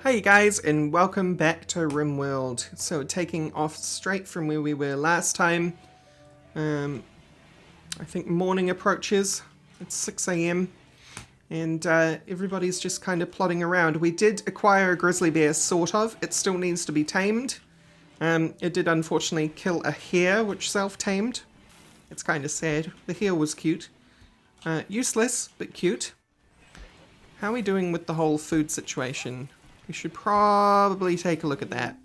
Hey guys, and welcome back to Rimworld. So taking off straight from where we were last time. I think morning approaches. It's 6 a.m. and everybody's just kind of plodding around. We did acquire a grizzly bear, sort of. It still needs to be tamed. It did unfortunately kill a hare, which self-tamed. It's kind of sad. The hare was cute. Useless, but cute. How are we doing with the whole food situation? We should probably take a look at that.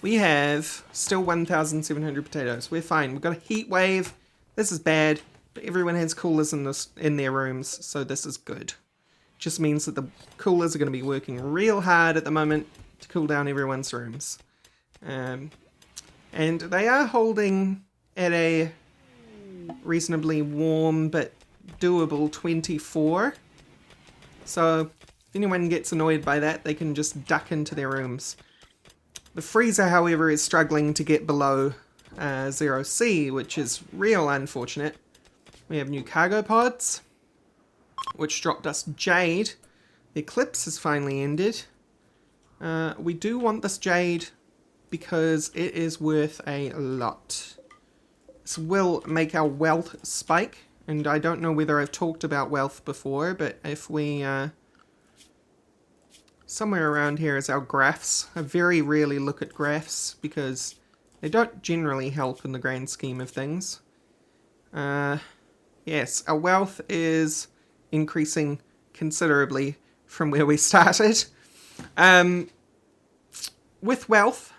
We have still 1,700 potatoes. We're fine. We've got a heat wave. This is bad, but everyone has coolers in their rooms, so this is good. Just means that the coolers are going to be working real hard at the moment to cool down everyone's rooms. And they are holding at a reasonably warm but doable 24. So if anyone gets annoyed by that, they can just duck into their rooms. The freezer, however, is struggling to get below 0C, which is real unfortunate. We have new cargo pods, which dropped us jade. The eclipse has finally ended. We do want this jade because it is worth a lot. This will make our wealth spike. And I don't know whether I've talked about wealth before, but if we... somewhere around here is our graphs. I very rarely look at graphs because they don't generally help in the grand scheme of things. Yes, our wealth is increasing considerably from where we started. With wealth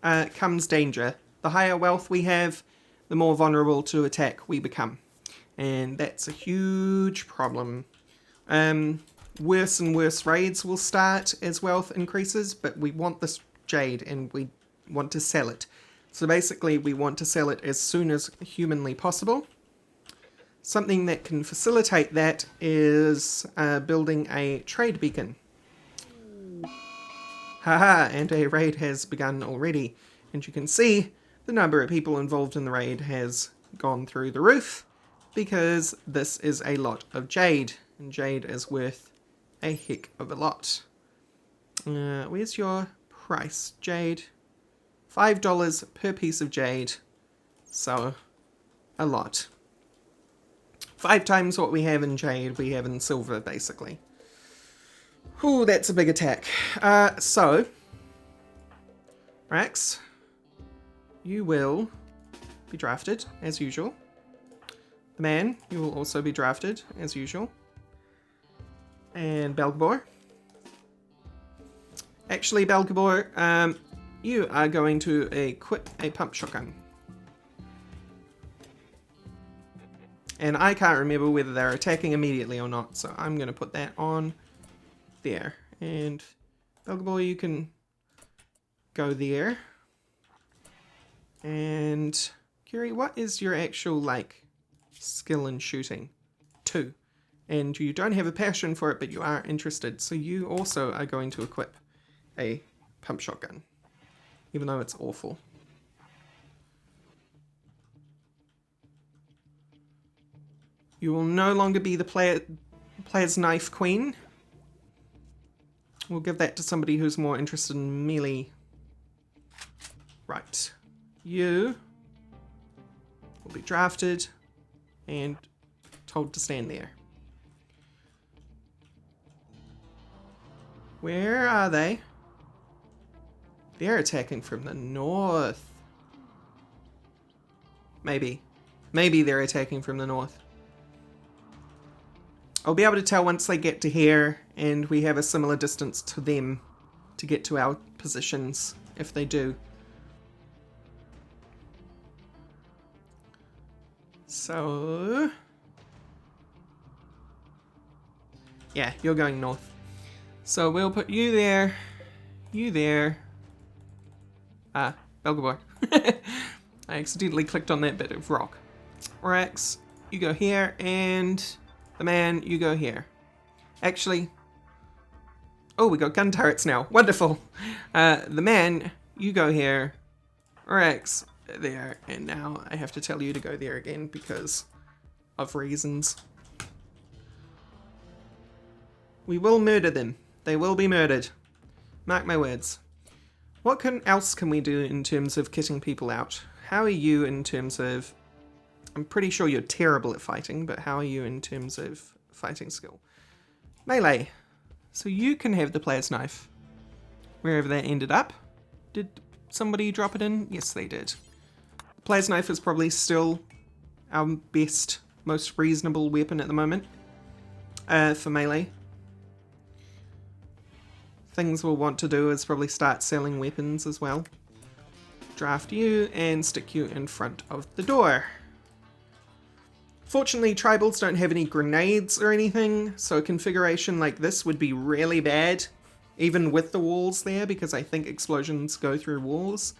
comes danger. The higher wealth we have, the more vulnerable to attack we become. And that's a huge problem. Worse and worse raids will start as wealth increases, but we want this jade and we want to sell it. So basically we want to sell it as soon as humanly possible. Something that can facilitate that is building a trade beacon. Haha, and a raid has begun already. And you can see the number of people involved in the raid has gone through the roof, because this is a lot of jade, and jade is worth a heck of a lot. Where's your price? Jade. $5 per piece of jade, so a lot. 5 times what we have in jade, we have in silver, basically. Ooh, that's a big attack. So, Rax, you will be drafted, as usual. The man, you will also be drafted, as usual. And Belgabor. Actually, Belgabor, you are going to equip a pump shotgun. And I can't remember whether they're attacking immediately or not, so I'm going to put that on there. And Belgabor, you can go there. And Curie, what is your actual, skill in shooting? 2. And you don't have a passion for it, but you are interested, so you also are going to equip a pump shotgun, even though it's awful. You will no longer be the player's knife queen. We'll give that to somebody who's more interested in melee. Right. You will be drafted and told to stand there. Where are they? They're attacking from the north. Maybe. Maybe they're attacking from the north. I'll be able to tell once they get to here and we have a similar distance to them to get to our positions, if they do. So... yeah, you're going north. So we'll put you there, you there. Belgabor. I accidentally clicked on that bit of rock. Rorax, you go here, and the man, you go here. Actually, oh, we got gun turrets now. Wonderful. The man, you go here. Rorax, there, and now I have to tell you to go there again because of reasons. We will murder them. They will be murdered. Mark my words. What else can we do in terms of kitting people out? How are you in terms of... I'm pretty sure you're terrible at fighting, but how are you in terms of fighting skill? Melee. So you can have the player's knife. Wherever that ended up. Did somebody drop it in? Yes, they did. The player's knife is probably still our best, most reasonable weapon at the moment. For melee. Things we'll want to do is probably start selling weapons as well. Draft you and stick you in front of the door. Fortunately, tribals don't have any grenades or anything, so a configuration like this would be really bad, even with the walls there, because I think explosions go through walls.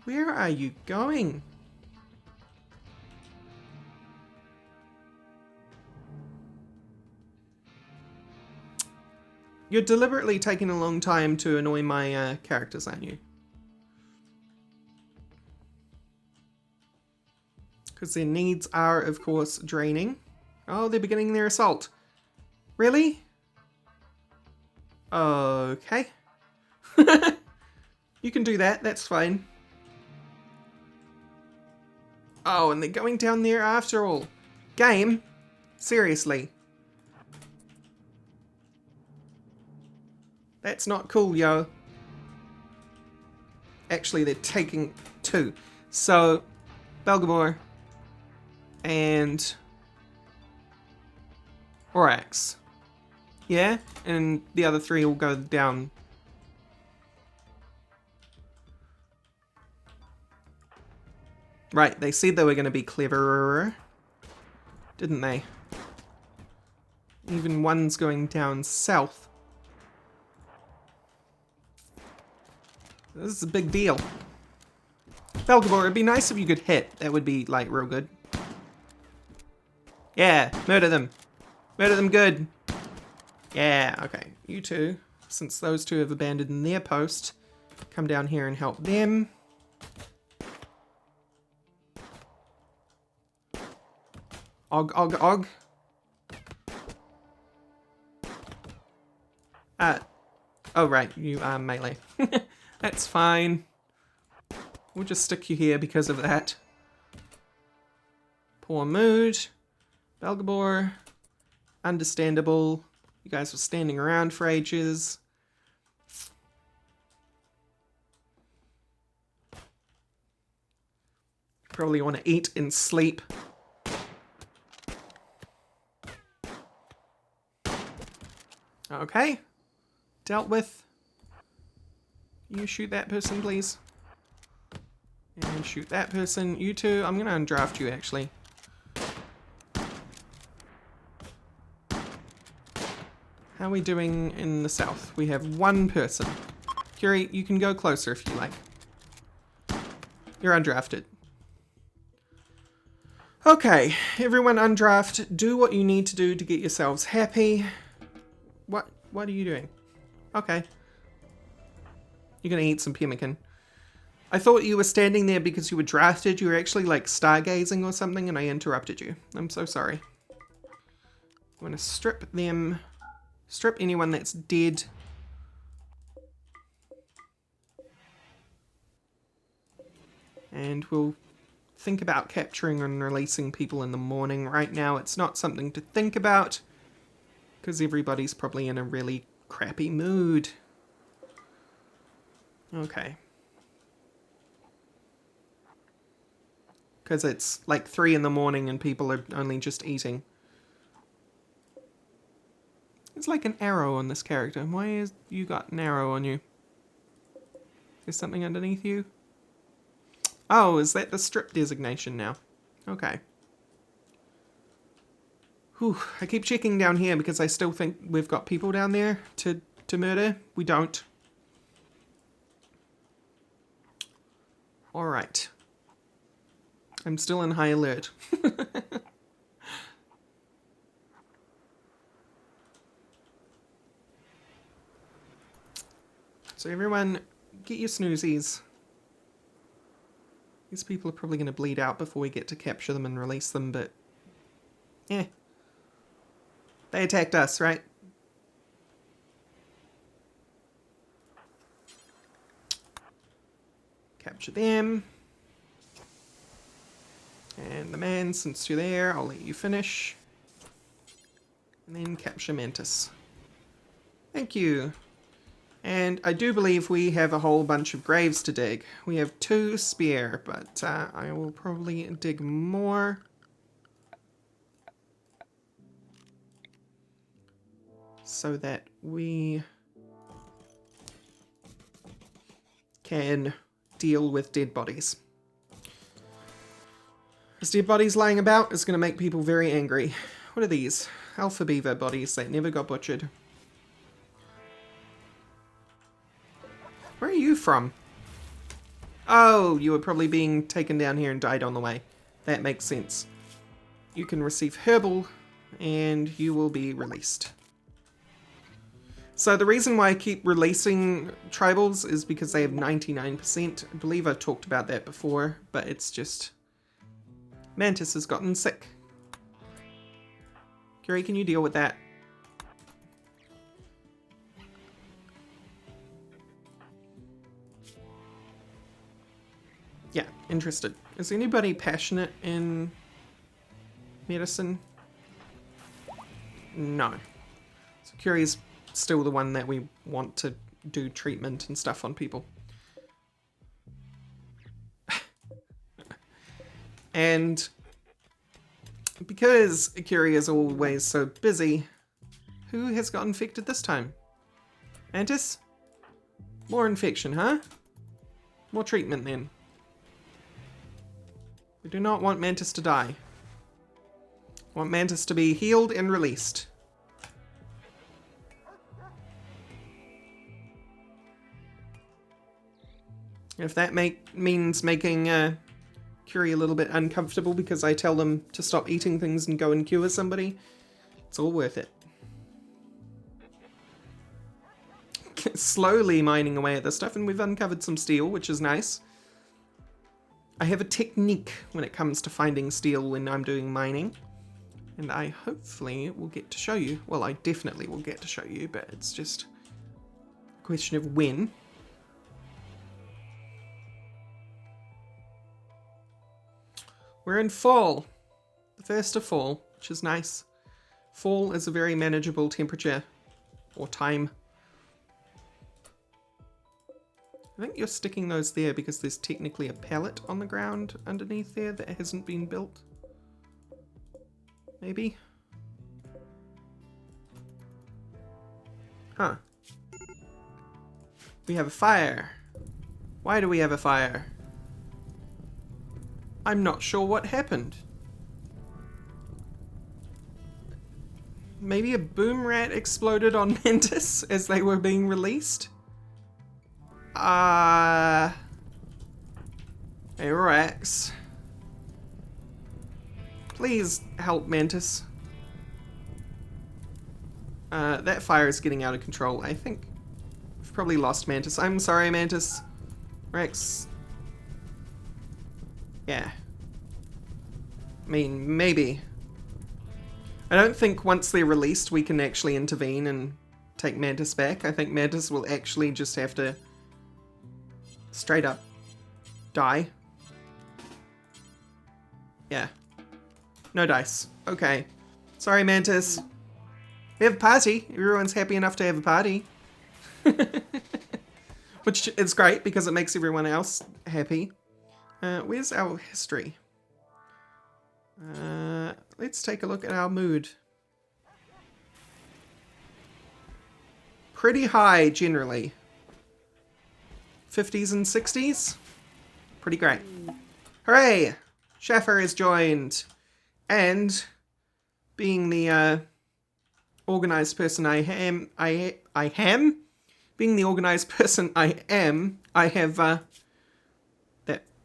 Where are you going? You're deliberately taking a long time to annoy my characters, aren't you? Because their needs are, of course, draining. Oh, they're beginning their assault. Really? Okay. You can do that, that's fine. Oh, and they're going down there after all. Game? Seriously. That's not cool, yo. Actually, they're taking two. So, Belgabor and Rorax. Yeah? And the other three will go down. Right, they said they were going to be cleverer, didn't they? Even one's going down south. This is a big deal. Belgabor, it'd be nice if you could hit. That would be, like, real good. Yeah, murder them. Murder them good. Yeah, okay. You two, since those two have abandoned their post, come down here and help them. Og, og, og. Oh right, you are melee. That's fine. We'll just stick you here because of that. Poor mood. Belgabor. Understandable. You guys were standing around for ages. Probably want to eat and sleep. Okay. Dealt with. You shoot that person, please. And shoot that person. You two, I'm gonna undraft you, actually. How are we doing in the south? We have one person. Curie, you can go closer if you like. You're undrafted. Okay, everyone undraft. Do what you need to do to get yourselves happy. What are you doing? Okay. You're gonna eat some pemmican. I thought you were standing there because you were drafted. You were actually like stargazing or something and I interrupted you. I'm so sorry. I'm gonna strip them. Strip anyone that's dead. And we'll think about capturing and releasing people in the morning. Right now it's not something to think about because everybody's probably in a really crappy mood. Okay. Because it's like 3 in the morning and people are only just eating. There's like an arrow on this character. Why is you got an arrow on you? There's something underneath you? Oh, is that the strip designation now? Okay. Whew, I keep checking down here because I still think we've got people down there to murder. We don't. Alright. I'm still in high alert. So everyone, get your snoozies. These people are probably going to bleed out before we get to capture them and release them, but... eh. They attacked us, right? Capture them. And the man, since you're there, I'll let you finish. And then capture Mantis. Thank you. And I do believe we have a whole bunch of graves to dig. We have 2 spare, but I will probably dig more. So that we can deal with dead bodies. As dead bodies lying about is going to make people very angry. What are these? Alpha beaver bodies that never got butchered. Where are you from? Oh, you were probably being taken down here and died on the way. That makes sense. You can receive herbal and you will be released. So the reason why I keep releasing tribals is because they have 99%. I believe I've talked about that before, but it's just... Mantis has gotten sick. Curie, can you deal with that? Yeah, interested. Is anybody passionate in medicine? No. So Curie's still the one that we want to do treatment and stuff on people. And because Curie is always so busy, who has got infected this time? Mantis? More infection, huh? More treatment then. We do not want Mantis to die. We want Mantis to be healed and released. If that means making Curie a little bit uncomfortable because I tell them to stop eating things and go and cure somebody, it's all worth it. Slowly mining away at this stuff, and we've uncovered some steel, which is nice. I have a technique when it comes to finding steel when I'm doing mining, and I hopefully will get to show you. Well, I definitely will get to show you, but it's just a question of when. We're in fall. The first of fall, which is nice. Fall is a very manageable temperature or time. I think you're sticking those there because there's technically a pallet on the ground underneath there that hasn't been built. Maybe? Huh. We have a fire. Why do we have a fire? I'm not sure what happened. Maybe a boom rat exploded on Mantis as they were being released? Hey, Rorax. Please help Mantis. That fire is getting out of control. I think we've probably lost Mantis. I'm sorry, Mantis. Rex. Yeah. I mean, maybe. I don't think once they're released we can actually intervene and take Mantis back. I think Mantis will actually just have to straight up die. Yeah. No dice. Okay. Sorry, Mantis. We have a party. Everyone's happy enough to have a party. Which is great because it makes everyone else happy. Where's our history? Let's take a look at our mood. Pretty high, generally. 50s and 60s? Pretty great. Hooray! Schaffer is joined. And being the organized person I am, being the organized person I am, I have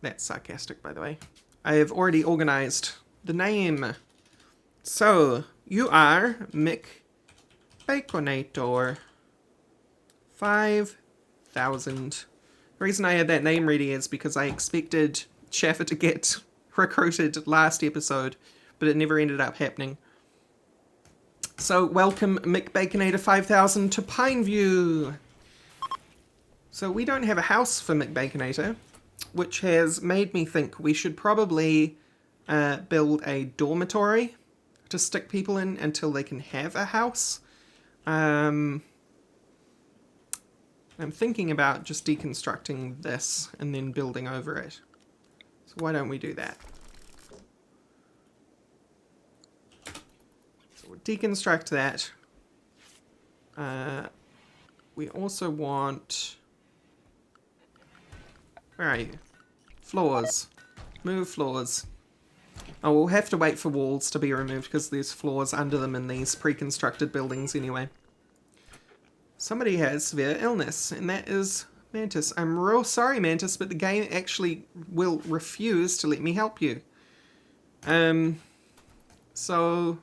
that's sarcastic, by the way. I have already organized the name. So, you are Mick Baconator. 5,000. The reason I had that name ready is because I expected Schaffer to get recruited last episode, but it never ended up happening. So, welcome Mick Baconator 5000 to Pineview. So, we don't have a house for Mick Baconator. which has made me think we should probably build a dormitory to stick people in until they can have a house. I'm thinking about just deconstructing this and then building over it. So why don't we do that? So we'll deconstruct that. We also want... Where are you? Floors. Move floors. Oh, we'll have to wait for walls to be removed because there's floors under them in these pre-constructed buildings anyway. Somebody has severe illness, and that is Mantis. I'm real sorry, Mantis, but the game actually will refuse to let me help you. So...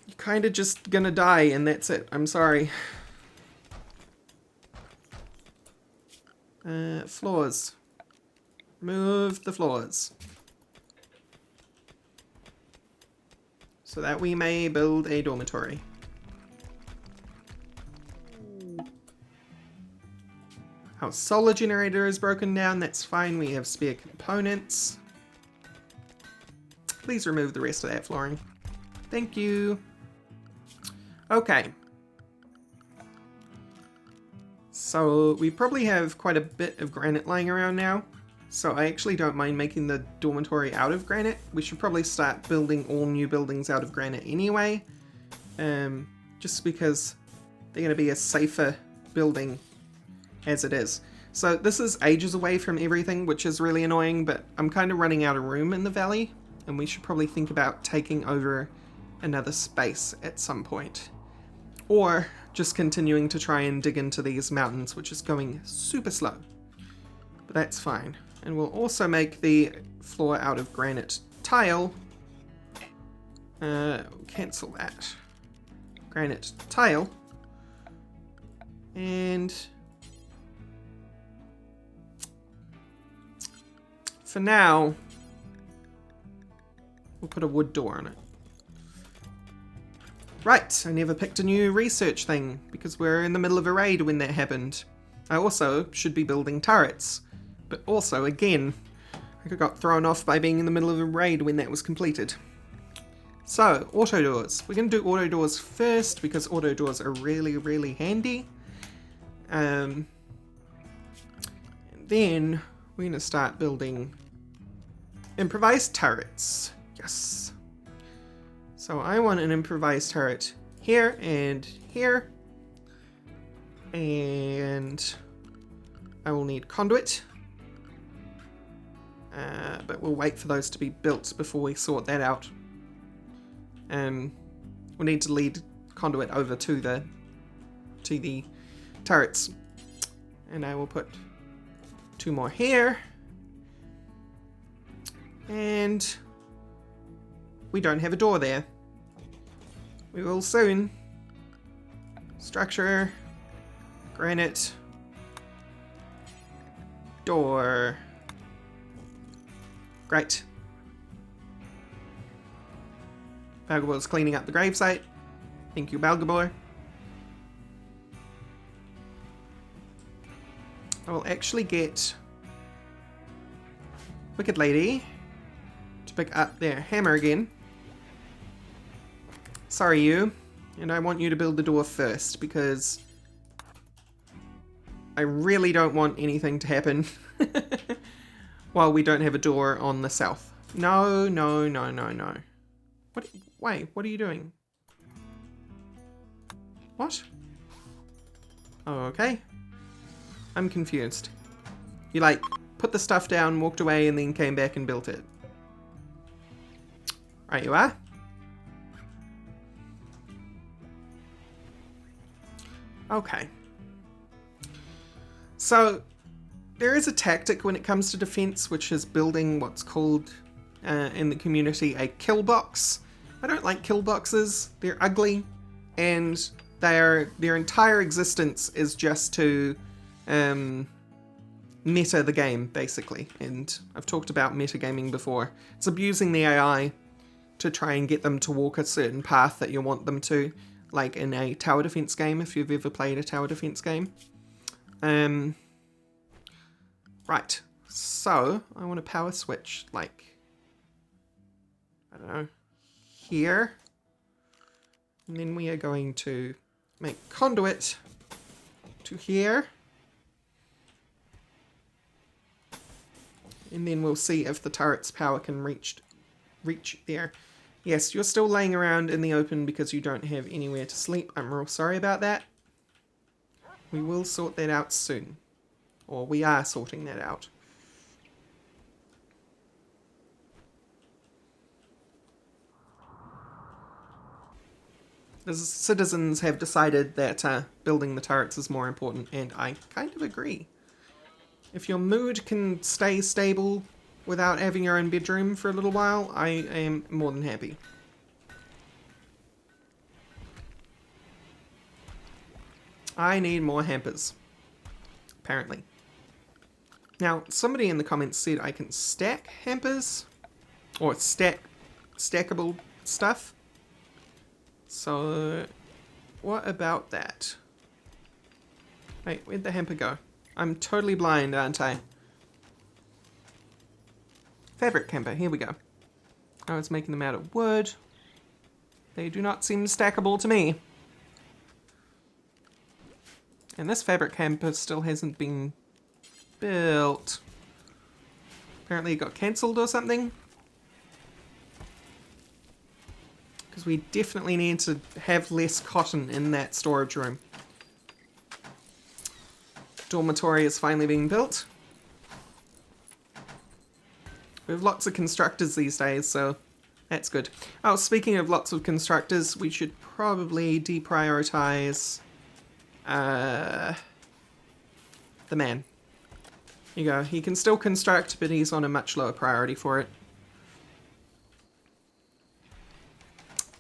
You're kind of just gonna die, and that's it. I'm sorry. Floors. Move the floors. So that we may build a dormitory. Our solar generator is broken down. That's fine. We have spare components. Please remove the rest of that flooring. Thank you. Okay. So we probably have quite a bit of granite lying around now. So I actually don't mind making the dormitory out of granite. We should probably start building all new buildings out of granite anyway. Just because they're going to be a safer building as it is. So this is ages away from everything, which is really annoying, but I'm kind of running out of room in the valley, and we should probably think about taking over another space at some point. Or just continuing to try and dig into these mountains, which is going super slow. But that's fine. And we'll also make the floor out of granite tile. Cancel that. Granite tile. And for now, we'll put a wood door on it. Right, I never picked a new research thing because we're in the middle of a raid when that happened. I also should be building turrets, but also, again, I got thrown off by being in the middle of a raid when that was completed. So, auto doors. We're going to do auto doors first because auto doors are really, really handy. And then we're going to start building improvised turrets. Yes. So I want an improvised turret here and here. And I will need conduit. But we'll wait for those to be built before we sort that out. We'll need to lead conduit over to the turrets. And I will put 2 more here. And we don't have a door there. We will soon. Structure. Granite. Door. Great. Bearable's cleaning up the gravesite. Thank you, Bearable. I will actually get Wicked Lady to pick up their hammer again. Sorry, you. And I want you to build the door first because I really don't want anything to happen while we don't have a door on the south. No, no, no, no, no. What? Wait, what are you doing? What? Oh, okay. I'm confused. You like put the stuff down, walked away, and then came back and built it. Right, you are. Okay. So, there is a tactic when it comes to defense, which is building what's called in the community a kill box. I don't like kill boxes. They're ugly, and their entire existence is just to meta the game, basically. And I've talked about metagaming before. It's abusing the AI to try and get them to walk a certain path that you want them to, like in a tower defense game, if you've ever played a tower defense game. Right, so I want a power switch, like, I don't know, here. And then we are going to make conduit to here. And then we'll see if the turret's power can reach there. Yes, you're still laying around in the open because you don't have anywhere to sleep. I'm real sorry about that. We will sort that out soon. Or we are sorting that out. The citizens have decided that building the turrets is more important, and I kind of agree. If your mood can stay stable without having your own bedroom for a little while, I am more than happy. I need more hampers, apparently. Now, somebody in the comments said I can stack hampers, or stackable stuff. So, what about that? Wait, where'd the hamper go? I'm totally blind, aren't I? Fabric hamper, here we go. I was making them out of wood. They do not seem stackable to me. And this fabric hamper still hasn't been built. Apparently it got cancelled or something. Because we definitely need to have less cotton in that storage room. Dormitory is finally being built. We have lots of constructors these days, so that's good. Oh, speaking of lots of constructors, we should probably deprioritize the man. Here you go. He can still construct, but he's on a much lower priority for it.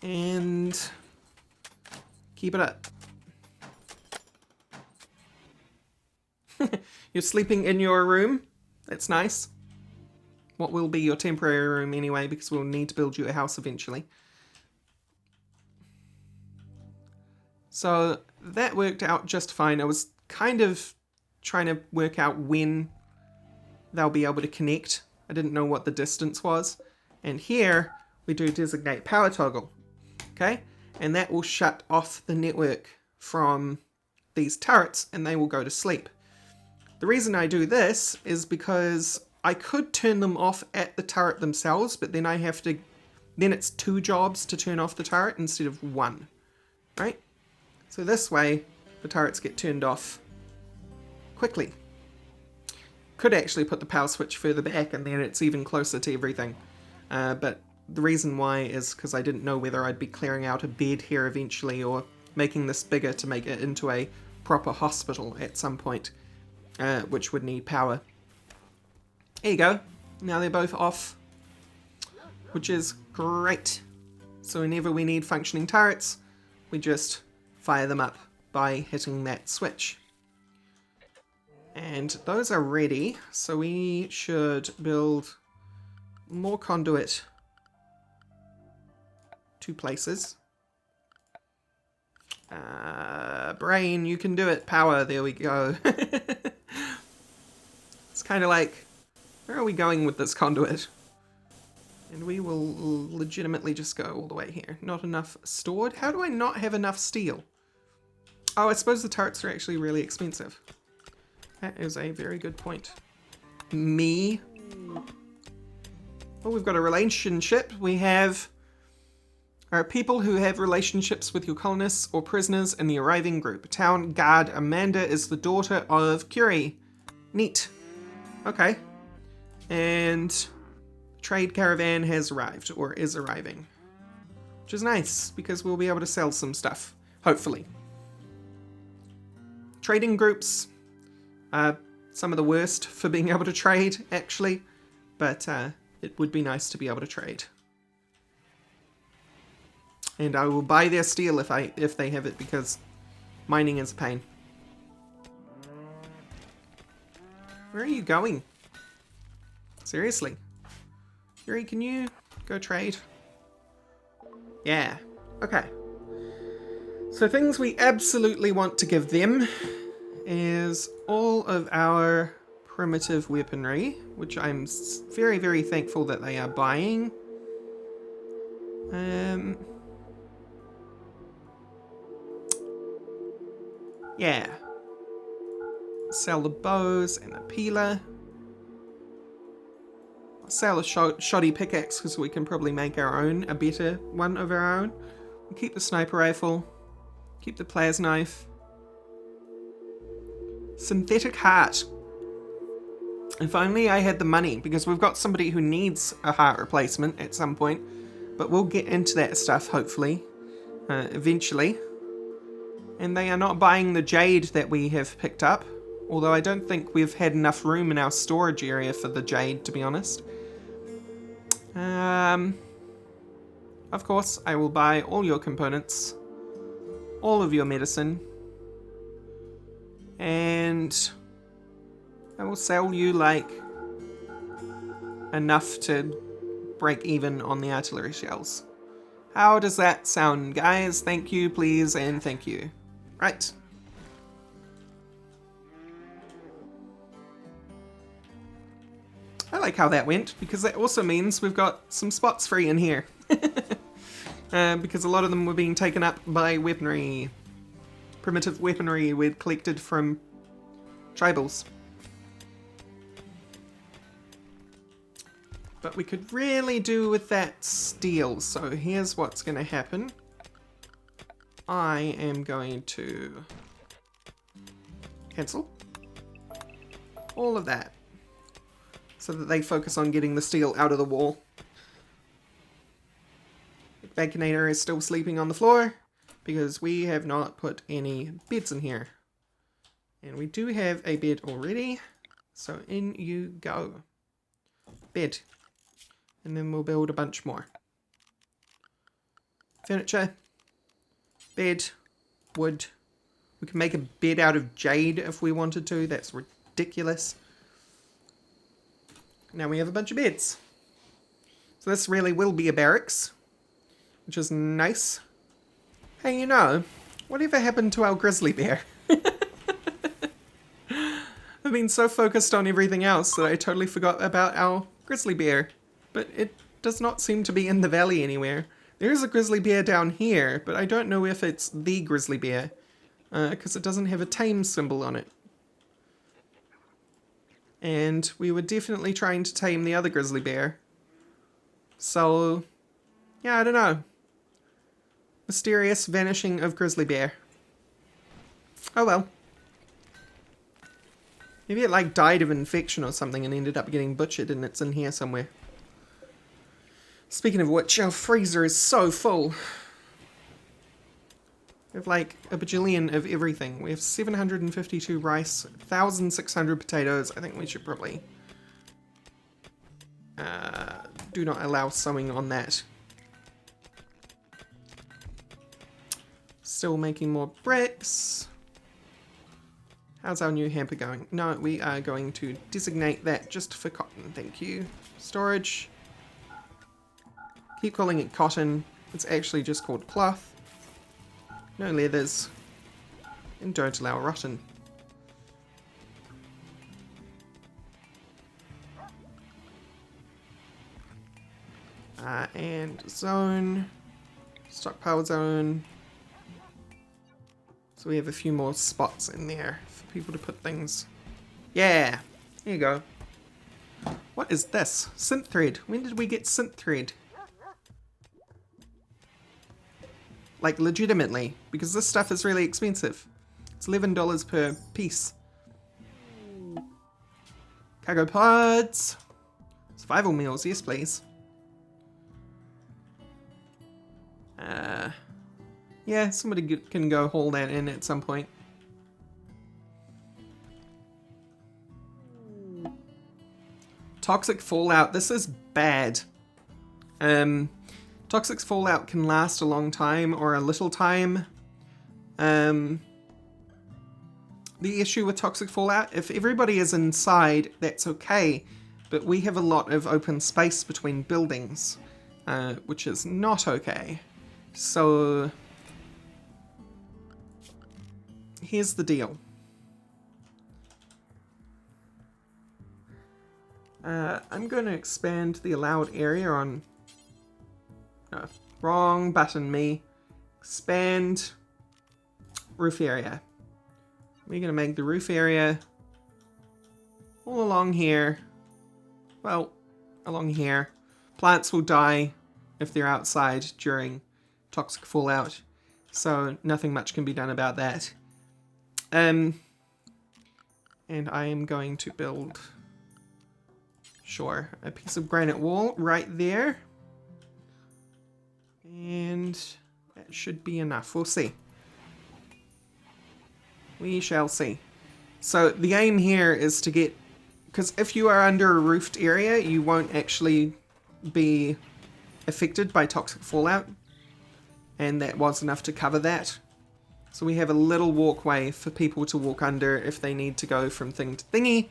And keep it up. You're sleeping in your room? That's nice. What will be your temporary room anyway, because we'll need to build you a house eventually. So that worked out just fine. I was kind of trying to work out when they'll be able to connect. I didn't know what the distance was. And here we do designate power toggle. Okay? And that will shut off the network from these turrets and they will go to sleep. The reason I do this is because I could turn them off at the turret themselves, but then I have to, then it's 2 jobs to turn off the turret instead of 1, right? So this way, the turrets get turned off quickly. Could actually put the power switch further back and then it's even closer to everything. But the reason why is because I didn't know whether I'd be clearing out a bed here eventually or making this bigger to make it into a proper hospital at some point, which would need power. There you go. Now they're both off, which is great. So whenever we need functioning turrets, we just fire them up by hitting that switch. And those are ready, so we should build more conduit 2 places. Brain, you can do it. Power, there we go. It's kind of like, where are we going with this conduit? And we will legitimately just go all the way here. Not enough stored? How do I not have enough steel? Oh, I suppose the turrets are actually really expensive. That is a very good point. Me. Well, we've got a relationship. We have people who have relationships with your colonists or prisoners in the arriving group. Town guard Amanda is the daughter of Curie. Neat. Okay. And trade caravan has arrived, or is arriving. Which is nice, because we'll be able to sell some stuff. Hopefully. Trading groups are some of the worst for being able to trade, actually. But it would be nice to be able to trade. And I will buy their steel if they have it, because mining is a pain. Where are you going? Seriously. Yuri, can you go trade? Yeah. Okay. So things we absolutely want to give them is all of our primitive weaponry, which I'm very, very thankful that they are buying. Yeah. Sell the bows and the peeler. Sell a shoddy pickaxe because we can probably make our own, a better one of our own. We'll keep the sniper rifle. Keep the player's knife. Synthetic heart. If only I had the money, because we've got somebody who needs a heart replacement at some point. But we'll get into that stuff, hopefully. Eventually. And they are not buying the jade that we have picked up. Although I don't think we've had enough room in our storage area for the jade, to be honest. Of course, I will buy all your components. All of your medicine. And I will sell you, like, enough to break even on the artillery shells. How does that sound, guys? Thank you, please, and thank you. Right. I like how that went, because that also means we've got some spots free in here. Because a lot of them were being taken up by weaponry. Primitive weaponry we'd collected from tribals. But we could really do with that steel, so here's what's going to happen. I am going to cancel all of that so that they focus on getting the steel out of the wall. The Baconator is still sleeping on the floor because we have not put any beds in here. And we do have a bed already, so in you go. Bed. And then we'll build a bunch more. Furniture. Bed. Wood. We can make a bed out of jade if we wanted to. That's ridiculous. Now we have a bunch of beds. So this really will be a barracks, which is nice. Hey, you know, whatever happened to our grizzly bear? I've been so focused on everything else that I totally forgot about our grizzly bear. But it does not seem to be in the valley anywhere. There is a grizzly bear down here, but I don't know if it's the grizzly bear, because it doesn't have a tame symbol on it. And we were definitely trying to tame the other grizzly bear. So, yeah, I don't know. Mysterious vanishing of grizzly bear. Oh well. Maybe it like died of infection or something and ended up getting butchered and it's in here somewhere. Speaking of which, our freezer is so full. We have like a bajillion of everything. We have 752 rice, 1,600 potatoes. I think we should probably do not allow sewing on that. Still making more bricks. How's our new hamper going? No, we are going to designate that just for cotton. Thank you. Storage. Keep calling it cotton. It's actually just called cloth. No leathers. And don't allow rotten. And zone. Stockpile zone. So we have a few more spots in there for people to put things. Yeah! There you go. What is this? Synth thread. When did we get synth thread? Like, legitimately. Because this stuff is really expensive. It's $11 per piece. Cargo pods. Survival meals. Yes, please. Yeah, somebody can go haul that in at some point. Toxic fallout. This is bad. Toxic fallout can last a long time or a little time. The issue with toxic fallout, if everybody is inside, that's okay. But we have a lot of open space between buildings, which is not okay. So here's the deal. I'm going to expand the allowed area on... No, wrong button, me. Expand roof area. We're going to make the roof area all along here. Well, along here. Plants will die if they're outside during toxic fallout, so nothing much can be done about that. And I am going to build, sure, a piece of granite wall right there. And that should be enough. We'll see. We shall see. So the aim here is to get, because if you are under a roofed area, you won't actually be affected by toxic fallout. And that was enough to cover that. So we have a little walkway for people to walk under if they need to go from thing to thingy.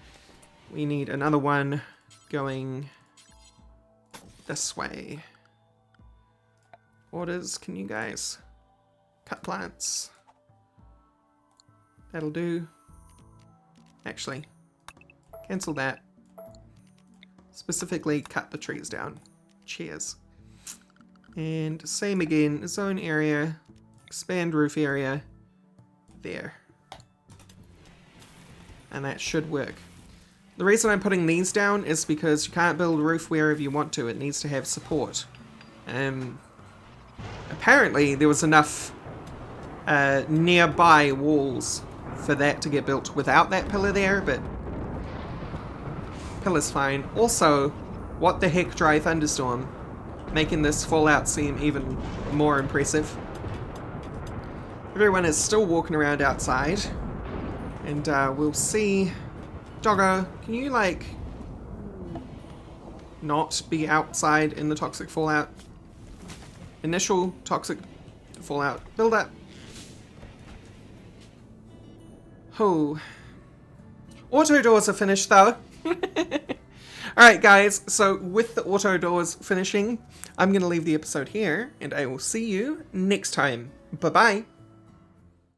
We need another one going this way. Orders, can you guys cut plants? That'll do. Actually, cancel that. Specifically cut the trees down. Cheers. And same again, zone area, expand roof area. There. And that should work. The reason I'm putting these down is because you can't build a roof wherever you want to. It needs to have support. Apparently there was enough nearby walls for that to get built without that pillar there, but pillar's fine. Also, what the heck, dry thunderstorm, making this fallout seem even more impressive. Everyone is still walking around outside, and we'll see. Doggo, can you, like, not be outside in the toxic fallout? Initial toxic fallout build-up. Oh. Auto doors are finished, though. Alright, guys, so with the auto doors finishing, I'm going to leave the episode here, and I will see you next time. Bye-bye.